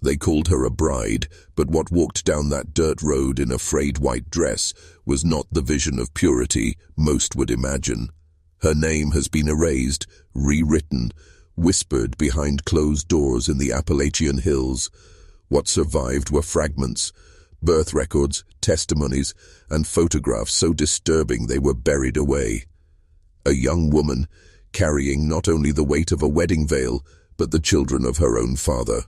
They called her a bride, but what walked down that dirt road in a frayed white dress was not the vision of purity most would imagine. Her name has been erased, rewritten, whispered behind closed doors in the Appalachian Hills. What survived were fragments, birth records, testimonies, and photographs so disturbing they were buried away. A young woman, carrying not only the weight of a wedding veil, but the children of her own father.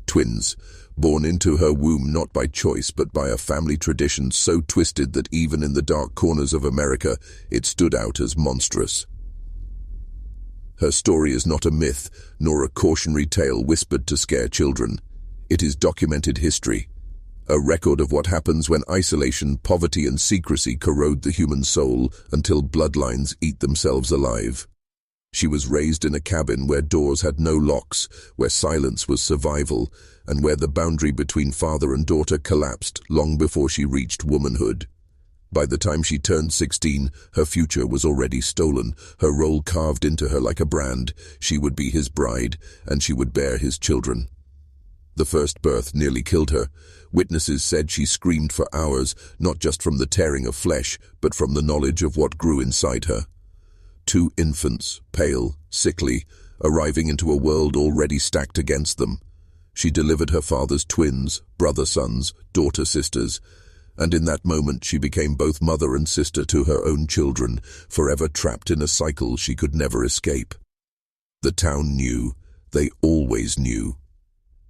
Twins, born into her womb not by choice but by a family tradition so twisted that even in the dark corners of America it stood out as monstrous. Her story is not a myth, nor a cautionary tale whispered to scare children. It is documented history, a record of what happens when isolation, poverty, and secrecy corrode the human soul until bloodlines eat themselves alive. She was raised in a cabin where doors had no locks, where silence was survival, and where the boundary between father and daughter collapsed long before she reached womanhood. By the time she turned 16, her future was already stolen, her role carved into her like a brand. She would be his bride, and she would bear his children. The first birth nearly killed her. Witnesses said she screamed for hours, not just from the tearing of flesh, but from the knowledge of what grew inside her. 2 infants, pale, sickly, arriving into a world already stacked against them. She delivered her father's twins, brother-sons, daughter-sisters, and in that moment she became both mother and sister to her own children, forever trapped in a cycle she could never escape. The town knew. They always knew.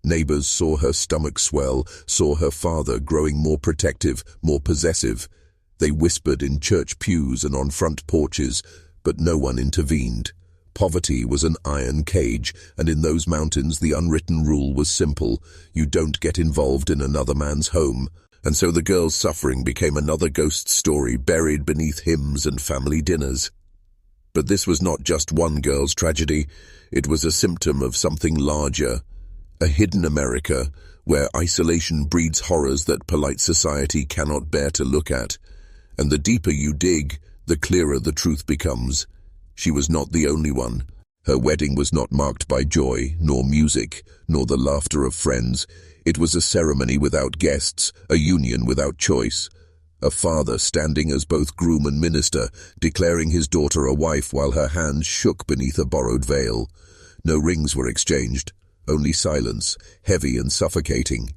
Neighbors saw her stomach swell, saw her father growing more protective, more possessive. They whispered in church pews and on front porches, but no one intervened. Poverty was an iron cage, and in those mountains the unwritten rule was simple: you don't get involved in another man's home. And so the girl's suffering became another ghost story buried beneath hymns and family dinners. But this was not just one girl's tragedy. It was a symptom of something larger, a hidden America where isolation breeds horrors that polite society cannot bear to look at. And the deeper you dig, the clearer the truth becomes. She was not the only one. Her wedding was not marked by joy, nor music, nor the laughter of friends. It was a ceremony without guests, a union without choice. A father standing as both groom and minister, declaring his daughter a wife while her hands shook beneath a borrowed veil. No rings were exchanged, only silence, heavy and suffocating.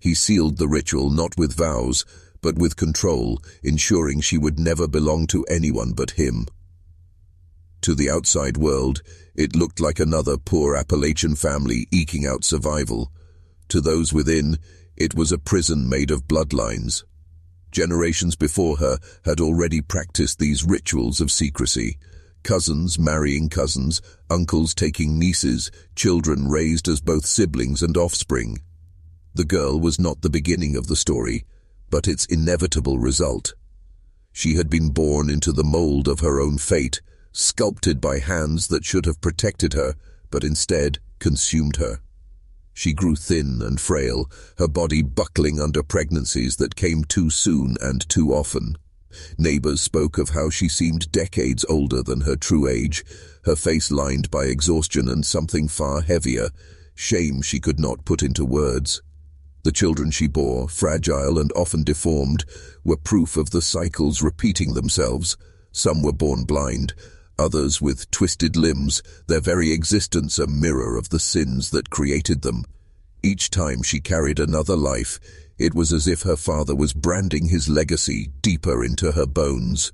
He sealed the ritual not with vows, but with control, ensuring she would never belong to anyone but him. To the outside world, it looked like another poor Appalachian family eking out survival. To those within, it was a prison made of bloodlines. Generations before her had already practiced these rituals of secrecy. Cousins marrying cousins, uncles taking nieces, children raised as both siblings and offspring. The girl was not the beginning of the story, but its inevitable result. She had been born into the mold of her own fate, sculpted by hands that should have protected her, but instead consumed her. She grew thin and frail, her body buckling under pregnancies that came too soon and too often. Neighbors spoke of how she seemed decades older than her true age, her face lined by exhaustion and something far heavier, shame she could not put into words. The children she bore, fragile and often deformed, were proof of the cycles repeating themselves. Some were born blind, others with twisted limbs, their very existence a mirror of the sins that created them. Each time she carried another life, it was as if her father was branding his legacy deeper into her bones.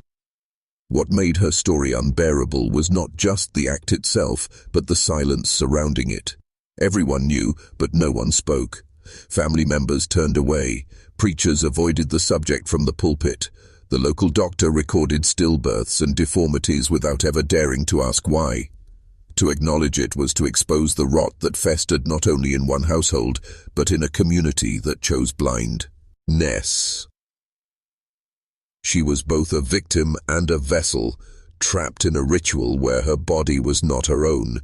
What made her story unbearable was not just the act itself, but the silence surrounding it. Everyone knew, but no one spoke. Family members turned away. Preachers avoided the subject from the pulpit. The local doctor recorded stillbirths and deformities without ever daring to ask why. To acknowledge it was to expose the rot that festered not only in one household, but in a community that chose blindness. She was both a victim and a vessel, trapped in a ritual where her body was not her own.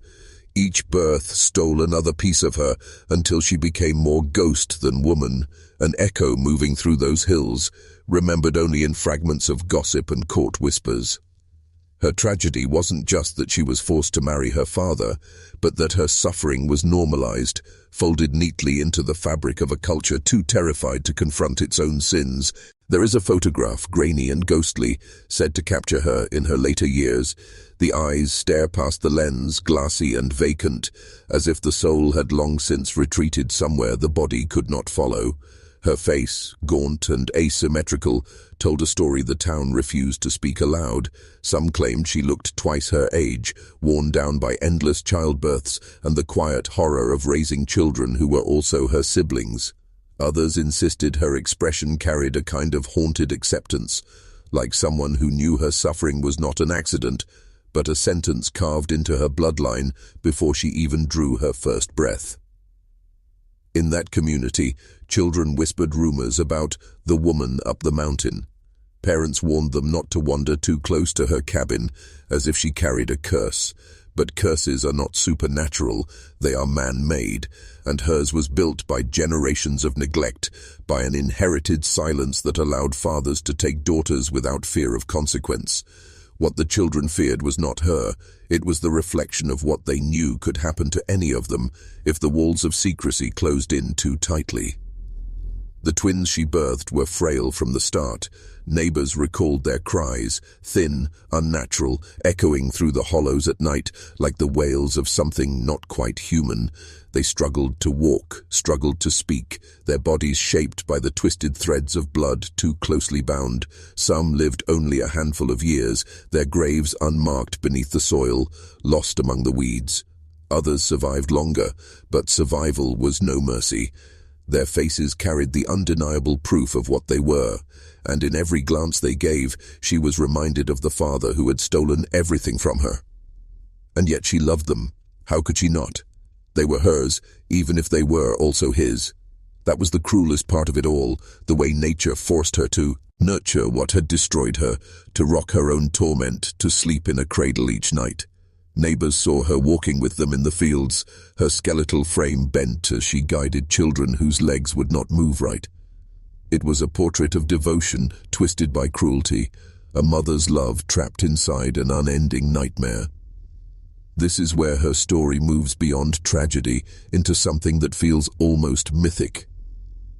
Each birth stole another piece of her until she became more ghost than woman, an echo moving through those hills, remembered only in fragments of gossip and court whispers. Her tragedy wasn't just that she was forced to marry her father, but that her suffering was normalized, folded neatly into the fabric of a culture too terrified to confront its own sins. There is a photograph, grainy and ghostly, said to capture her in her later years. The eyes stare past the lens, glassy and vacant, as if the soul had long since retreated somewhere the body could not follow. Her face, gaunt and asymmetrical, told a story the town refused to speak aloud. Some claimed she looked twice her age, worn down by endless childbirths and the quiet horror of raising children who were also her siblings. Others insisted her expression carried a kind of haunted acceptance, like someone who knew her suffering was not an accident, but a sentence carved into her bloodline before she even drew her first breath. In that community, children whispered rumors about the woman up the mountain. Parents warned them not to wander too close to her cabin, as if she carried a curse. But curses are not supernatural, they are man-made, and hers was built by generations of neglect, by an inherited silence that allowed fathers to take daughters without fear of consequence. What the children feared was not her, it was the reflection of what they knew could happen to any of them if the walls of secrecy closed in too tightly. The twins she birthed were frail from the start. Neighbors recalled their cries, thin, unnatural, echoing through the hollows at night like the wails of something not quite human. They struggled to walk, struggled to speak, their bodies shaped by the twisted threads of blood too closely bound. Some lived only a handful of years, their graves unmarked beneath the soil, lost among the weeds. Others survived longer, but survival was no mercy. Their faces carried the undeniable proof of what they were, and in every glance they gave, she was reminded of the father who had stolen everything from her. And yet she loved them. How could she not? They were hers, even if they were also his. That was the cruelest part of it all, the way nature forced her to nurture what had destroyed her, to rock her own torment, to sleep in a cradle each night. Neighbors saw her walking with them in the fields, her skeletal frame bent as she guided children whose legs would not move right. It was a portrait of devotion twisted by cruelty, a mother's love trapped inside an unending nightmare. This is where her story moves beyond tragedy into something that feels almost mythic.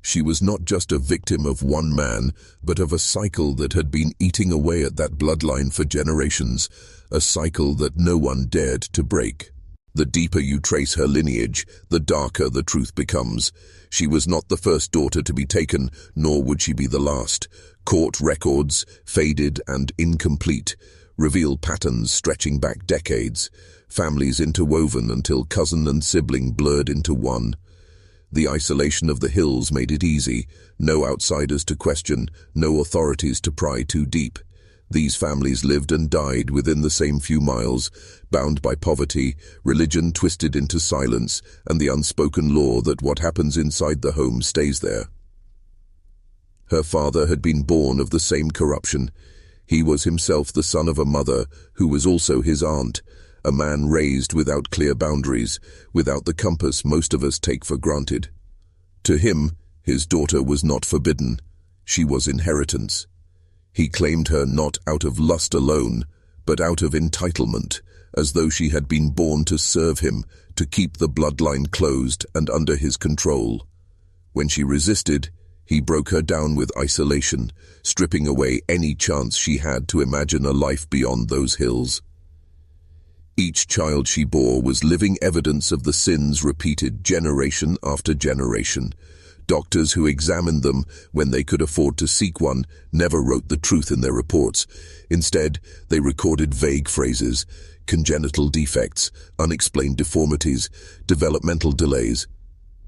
She was not just a victim of one man, but of a cycle that had been eating away at that bloodline for generations, a cycle that no one dared to break. The deeper you trace her lineage, the darker the truth becomes. She was not the first daughter to be taken, nor would she be the last. Court records, faded and incomplete, reveal patterns stretching back decades, families interwoven until cousin and sibling blurred into one. The isolation of the hills made it easy, no outsiders to question, no authorities to pry too deep. These families lived and died within the same few miles, bound by poverty, religion twisted into silence, and the unspoken law that what happens inside the home stays there. Her father had been born of the same corruption. He was himself the son of a mother who was also his aunt, a man raised without clear boundaries, without the compass most of us take for granted. To him, his daughter was not forbidden. She was inheritance. He claimed her not out of lust alone, but out of entitlement, as though she had been born to serve him, to keep the bloodline closed and under his control. When she resisted, he broke her down with isolation, stripping away any chance she had to imagine a life beyond those hills. Each child she bore was living evidence of the sins repeated generation after generation. Doctors who examined them when they could afford to seek one never wrote the truth in their reports. Instead, they recorded vague phrases, congenital defects, unexplained deformities, developmental delays.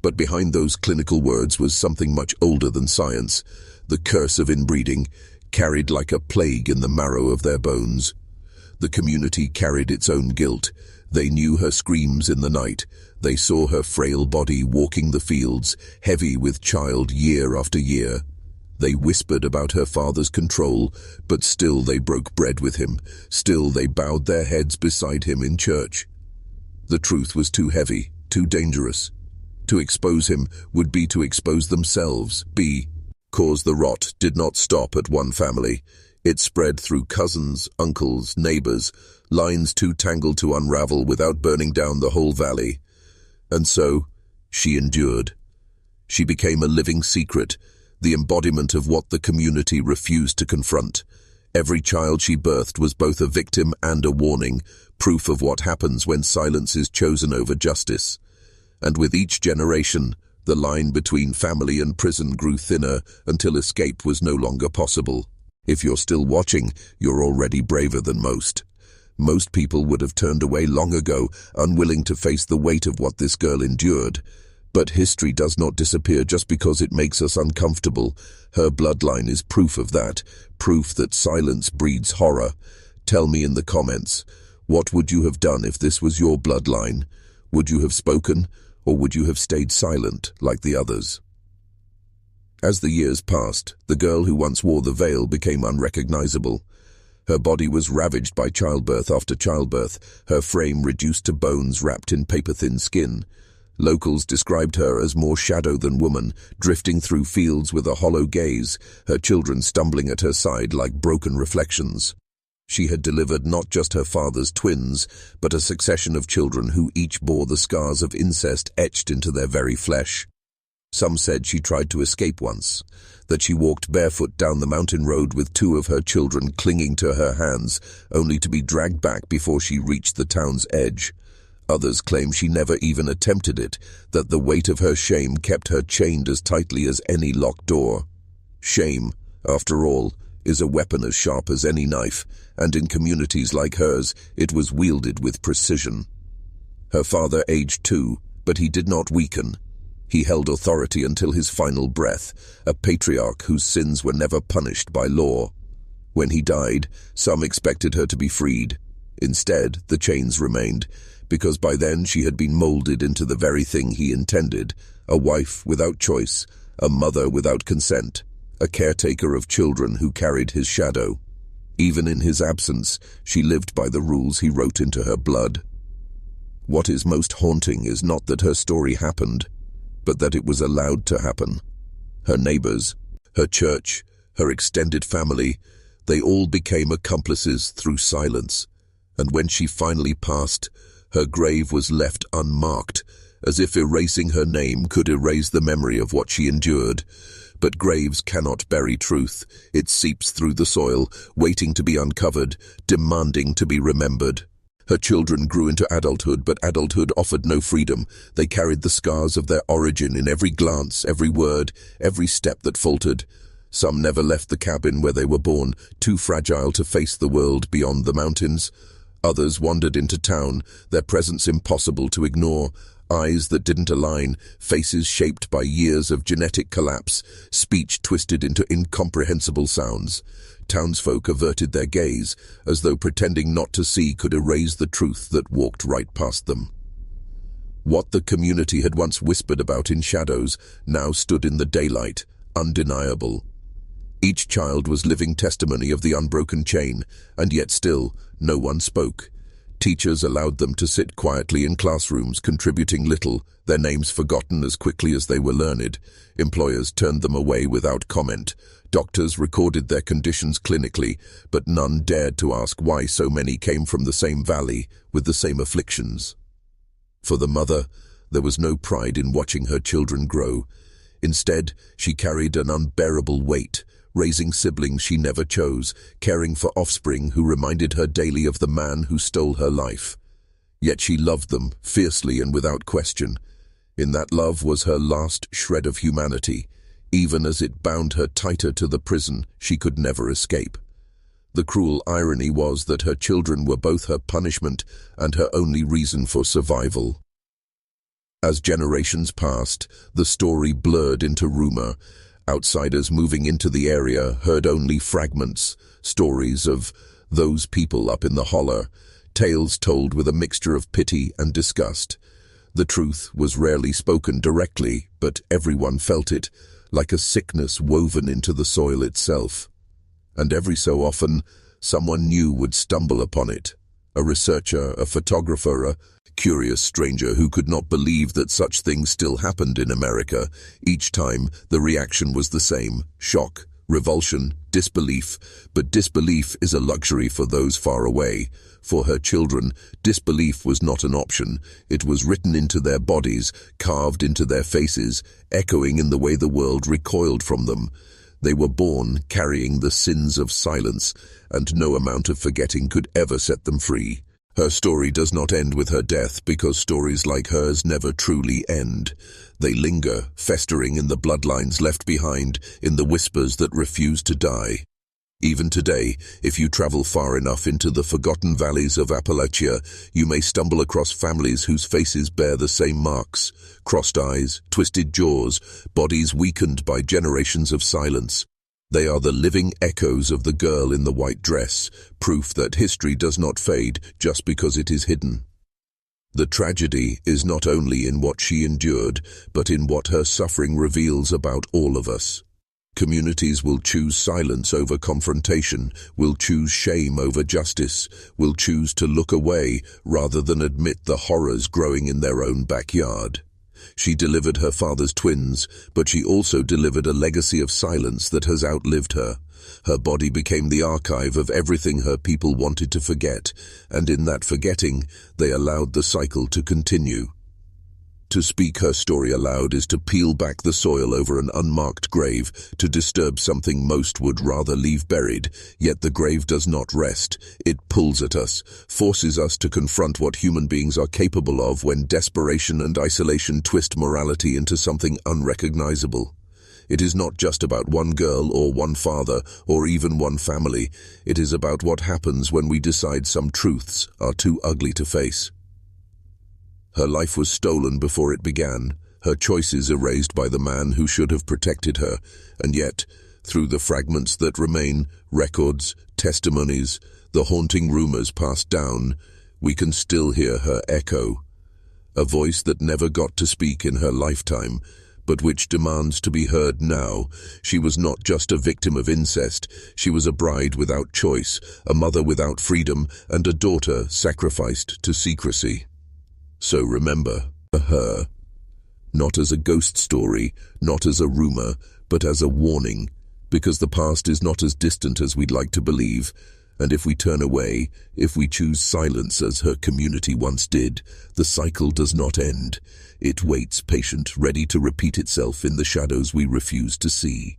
But behind those clinical words was something much older than science, the curse of inbreeding, carried like a plague in the marrow of their bones. The community carried its own guilt. They knew her screams in the night. They saw her frail body walking the fields, heavy with child year after year. They whispered about her father's control, but still they broke bread with him. Still they bowed their heads beside him in church. The truth was too heavy, too dangerous. To expose him would be to expose themselves, cause the rot did not stop at one family. It spread through cousins, uncles, neighbors, lines too tangled to unravel without burning down the whole valley. And so, she endured. She became a living secret, the embodiment of what the community refused to confront. Every child she birthed was both a victim and a warning, proof of what happens when silence is chosen over justice. And with each generation, the line between family and prison grew thinner until escape was no longer possible. If you're still watching, you're already braver than most. Most people would have turned away long ago, unwilling to face the weight of what this girl endured. But history does not disappear just because it makes us uncomfortable. Her bloodline is proof of that, proof that silence breeds horror. Tell me in the comments, what would you have done if this was your bloodline? Would you have spoken, or would you have stayed silent like the others? As the years passed, the girl who once wore the veil became unrecognizable. Her body was ravaged by childbirth after childbirth, her frame reduced to bones wrapped in paper-thin skin. Locals described her as more shadow than woman, drifting through fields with a hollow gaze, her children stumbling at her side like broken reflections. She had delivered not just her father's twins, but a succession of children who each bore the scars of incest etched into their very flesh. Some said she tried to escape once, that she walked barefoot down the mountain road with two of her children clinging to her hands, only to be dragged back before she reached the town's edge. Others claim she never even attempted it, that the weight of her shame kept her chained as tightly as any locked door. Shame, after all, is a weapon as sharp as any knife, and in communities like hers, it was wielded with precision. Her father aged too, but he did not weaken. He held authority until his final breath, a patriarch whose sins were never punished by law. When he died, some expected her to be freed. Instead, the chains remained, because by then she had been molded into the very thing he intended, a wife without choice, a mother without consent, a caretaker of children who carried his shadow. Even in his absence, she lived by the rules he wrote into her blood. What is most haunting is not that her story happened, but that it was allowed to happen. Her neighbors, her church, her extended family, they all became accomplices through silence. And when she finally passed, her grave was left unmarked, as if erasing her name could erase the memory of what she endured. But graves cannot bury truth. It seeps through the soil, waiting to be uncovered, demanding to be remembered. Her children grew into adulthood, but adulthood offered no freedom. They carried the scars of their origin in every glance, every word, every step that faltered. Some never left the cabin where they were born, too fragile to face the world beyond the mountains. Others wandered into town, their presence impossible to ignore. Eyes that didn't align, faces shaped by years of genetic collapse, speech twisted into incomprehensible sounds. Townsfolk averted their gaze, as though pretending not to see could erase the truth that walked right past them. What the community had once whispered about in shadows now stood in the daylight, undeniable. Each child was living testimony of the unbroken chain, and yet still, no one spoke. Teachers allowed them to sit quietly in classrooms, contributing little, their names forgotten as quickly as they were learned. Employers turned them away without comment. Doctors recorded their conditions clinically, but none dared to ask why so many came from the same valley, with the same afflictions. For the mother, there was no pride in watching her children grow. Instead, she carried an unbearable weight, raising siblings she never chose, caring for offspring who reminded her daily of the man who stole her life. Yet she loved them, fiercely and without question. In that love was her last shred of humanity, even as it bound her tighter to the prison she could never escape. The cruel irony was that her children were both her punishment and her only reason for survival. As generations passed, the story blurred into rumor. Outsiders moving into the area heard only fragments, stories of those people up in the holler, tales told with a mixture of pity and disgust. The truth was rarely spoken directly, but everyone felt it, like a sickness woven into the soil itself. And every so often, someone new would stumble upon it. A researcher, a photographer, a curious stranger who could not believe that such things still happened in America. Each time, the reaction was the same: shock, revulsion, disbelief, but disbelief is a luxury for those far away. For her children, disbelief was not an option. It was written into their bodies, carved into their faces, echoing in the way the world recoiled from them. They were born carrying the sins of silence, and no amount of forgetting could ever set them free. Her story does not end with her death because stories like hers never truly end. They linger, festering in the bloodlines left behind, in the whispers that refuse to die. Even today, if you travel far enough into the forgotten valleys of Appalachia, you may stumble across families whose faces bear the same marks: crossed eyes, twisted jaws, bodies weakened by generations of silence. They are the living echoes of the girl in the white dress, proof that history does not fade just because it is hidden. The tragedy is not only in what she endured, but in what her suffering reveals about all of us. Communities will choose silence over confrontation, will choose shame over justice, will choose to look away rather than admit the horrors growing in their own backyard. She delivered her father's twins, but she also delivered a legacy of silence that has outlived her. Her body became the archive of everything her people wanted to forget, and in that forgetting, they allowed the cycle to continue. To speak her story aloud is to peel back the soil over an unmarked grave, to disturb something most would rather leave buried, yet the grave does not rest. It pulls at us, forces us to confront what human beings are capable of when desperation and isolation twist morality into something unrecognizable. It is not just about one girl or one father or even one family. It is about what happens when we decide some truths are too ugly to face. Her life was stolen before it began, her choices erased by the man who should have protected her, and yet, through the fragments that remain, records, testimonies, the haunting rumors passed down, we can still hear her echo. A voice that never got to speak in her lifetime, but which demands to be heard now. She was not just a victim of incest, she was a bride without choice, a mother without freedom, and a daughter sacrificed to secrecy. So remember her, not as a ghost story, not as a rumor, but as a warning, because the past is not as distant as we'd like to believe, and if we turn away, if we choose silence as her community once did, the cycle does not end. It waits patient, ready to repeat itself in the shadows we refuse to see.